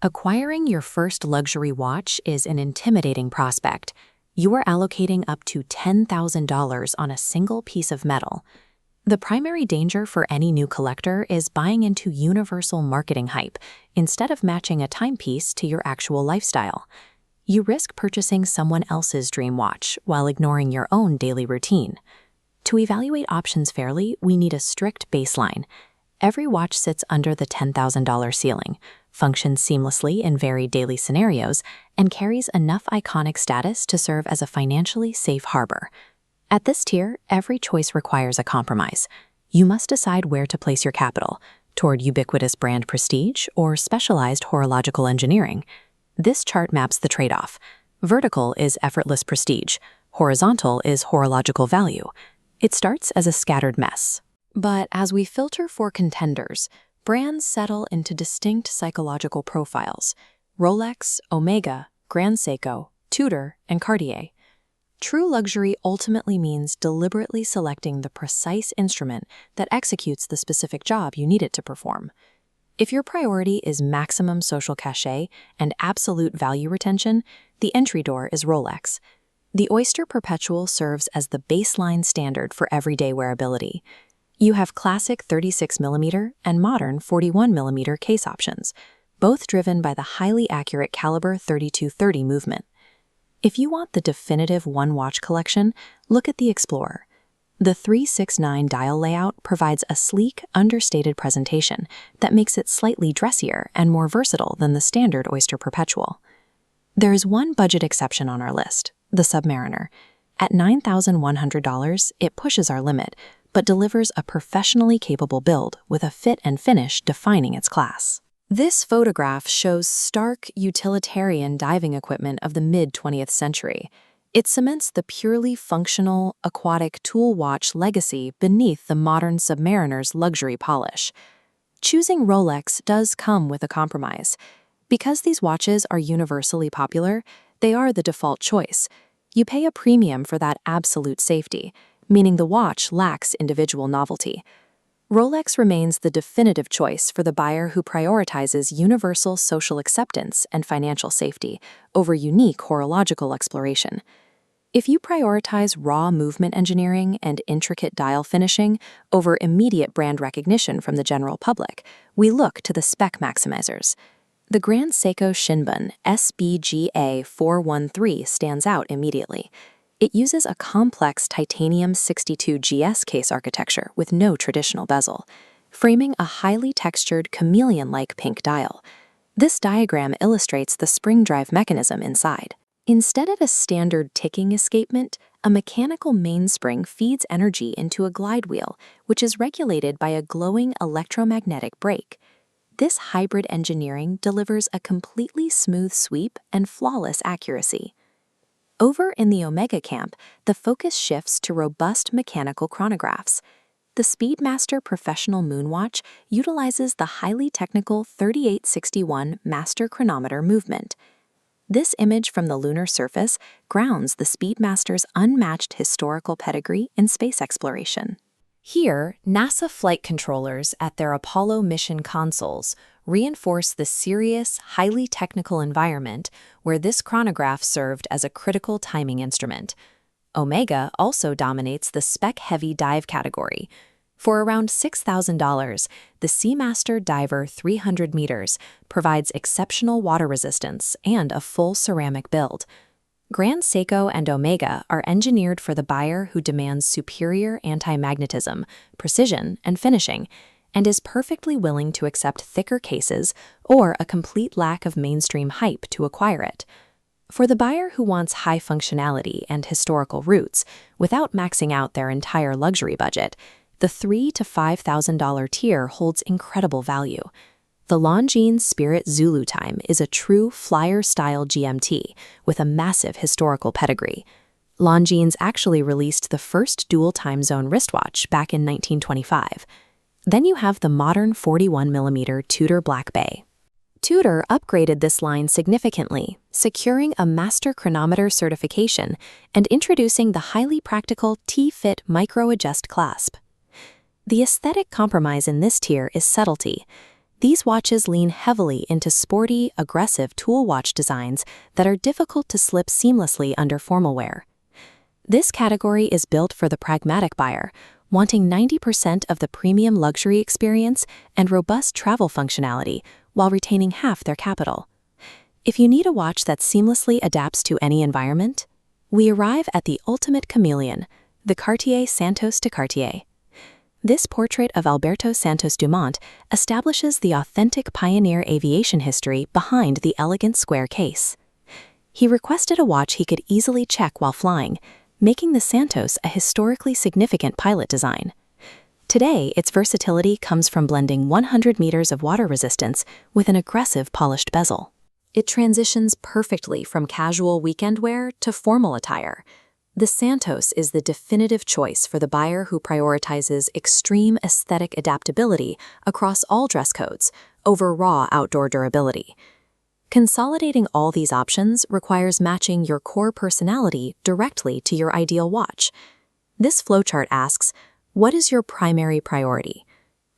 Acquiring your first luxury watch is an intimidating prospect. You are allocating up to $10,000 on a single piece of metal. The primary danger for any new collector is buying into universal marketing hype instead of matching a timepiece to your actual lifestyle. You risk purchasing someone else's dream watch while ignoring your own daily routine. To evaluate options fairly, we need a strict baseline. Every watch sits under the $10,000 ceiling, functions seamlessly in varied daily scenarios, and carries enough iconic status to serve as a financially safe harbor. At this tier, every choice requires a compromise. You must decide where to place your capital, toward ubiquitous brand prestige or specialized horological engineering. This chart maps the trade-off. Vertical is effortless prestige. Horizontal is horological value. It starts as a scattered mess. But as we filter for contenders, brands settle into distinct psychological profiles: Rolex, Omega, Grand Seiko, Tudor, and Cartier. True luxury ultimately means deliberately selecting the precise instrument that executes the specific job you need it to perform. If your priority is maximum social cachet and absolute value retention, the entry door is Rolex. The Oyster Perpetual serves as the baseline standard for everyday wearability. You have classic 36mm and modern 41mm case options, both driven by the highly accurate caliber 3230 movement. If you want the definitive one-watch collection, look at the Explorer. The 369 dial layout provides a sleek, understated presentation that makes it slightly dressier and more versatile than the standard Oyster Perpetual. There is one budget exception on our list, the Submariner. At $9,100, it pushes our limit, but delivers a professionally capable build with a fit and finish defining its class. This photograph shows stark, utilitarian diving equipment of the mid-20th century. It cements the purely functional, aquatic tool watch legacy beneath the modern Submariner's luxury polish. Choosing Rolex does come with a compromise. Because these watches are universally popular, they are the default choice. You pay a premium for that absolute safety, meaning the watch lacks individual novelty. Rolex remains the definitive choice for the buyer who prioritizes universal social acceptance and financial safety over unique horological exploration. If you prioritize raw movement engineering and intricate dial finishing over immediate brand recognition from the general public, we look to the spec maximizers. The Grand Seiko Shinbun SBGA 413 stands out immediately. It uses a complex titanium 62GS case architecture with no traditional bezel, framing a highly textured chameleon-like pink dial. This diagram illustrates the spring drive mechanism inside. Instead of a standard ticking escapement, a mechanical mainspring feeds energy into a glide wheel, which is regulated by a glowing electromagnetic brake. This hybrid engineering delivers a completely smooth sweep and flawless accuracy. Over in the Omega camp, the focus shifts to robust mechanical chronographs. The Speedmaster Professional Moonwatch utilizes the highly technical 3861 master chronometer movement. This image from the lunar surface grounds the Speedmaster's unmatched historical pedigree in space exploration. Here, NASA flight controllers at their Apollo mission consoles reinforce the serious, highly technical environment where this chronograph served as a critical timing instrument. Omega also dominates the spec-heavy dive category. For around $6,000, the Seamaster Diver 300 meters provides exceptional water resistance and a full ceramic build. Grand Seiko and Omega are engineered for the buyer who demands superior anti-magnetism, precision, and finishing, and is perfectly willing to accept thicker cases or a complete lack of mainstream hype to acquire it. For the buyer who wants high functionality and historical roots without maxing out their entire luxury budget, the $3,000 to $5,000 tier holds incredible value. The Longines Spirit Zulu Time is a true flyer-style GMT with a massive historical pedigree. Longines actually released the first dual time zone wristwatch back in 1925. Then you have the modern 41mm Tudor Black Bay. Tudor upgraded this line significantly, securing a master chronometer certification and introducing the highly practical T-Fit micro-adjust clasp. The aesthetic compromise in this tier is subtlety. These watches lean heavily into sporty, aggressive tool watch designs that are difficult to slip seamlessly under formal wear. This category is built for the pragmatic buyer, wanting 90% of the premium luxury experience and robust travel functionality while retaining half their capital. If you need a watch that seamlessly adapts to any environment, we arrive at the ultimate chameleon, the Cartier Santos de Cartier. This portrait of Alberto Santos Dumont establishes the authentic pioneer aviation history behind the elegant square case. He requested a watch he could easily check while flying, making the Santos a historically significant pilot design. Today, its versatility comes from blending 100 meters of water resistance with an aggressive polished bezel. It transitions perfectly from casual weekend wear to formal attire. The Santos is the definitive choice for the buyer who prioritizes extreme aesthetic adaptability across all dress codes over raw outdoor durability. Consolidating all these options requires matching your core personality directly to your ideal watch. This flowchart asks, what is your primary priority?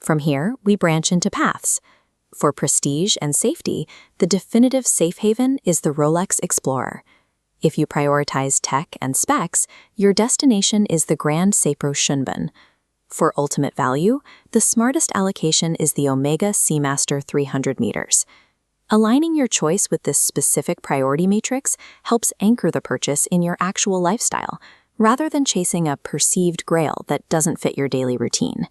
From here, we branch into paths. For prestige and safety, the definitive safe haven is the Rolex Explorer. If you prioritize tech and specs, your destination is the Grand Seiko Spring Drive. For ultimate value, the smartest allocation is the Omega Speedmaster 300 meters. Aligning your choice with this specific priority matrix helps anchor the purchase in your actual lifestyle, rather than chasing a perceived grail that doesn't fit your daily routine.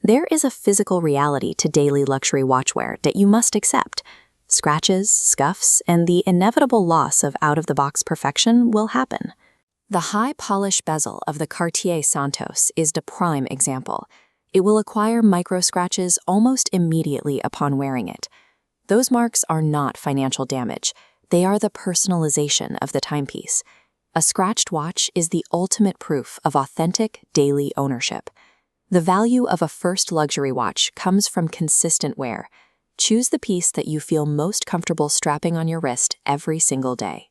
There is a physical reality to daily luxury watchwear that you must accept. Scratches, scuffs, and the inevitable loss of out-of-the-box perfection will happen. The high-polish bezel of the Cartier Santos is the prime example. It will acquire micro-scratches almost immediately upon wearing it. Those marks are not financial damage. They are the personalization of the timepiece. A scratched watch is the ultimate proof of authentic daily ownership. The value of a first luxury watch comes from consistent wear. Choose the piece that you feel most comfortable strapping on your wrist every single day.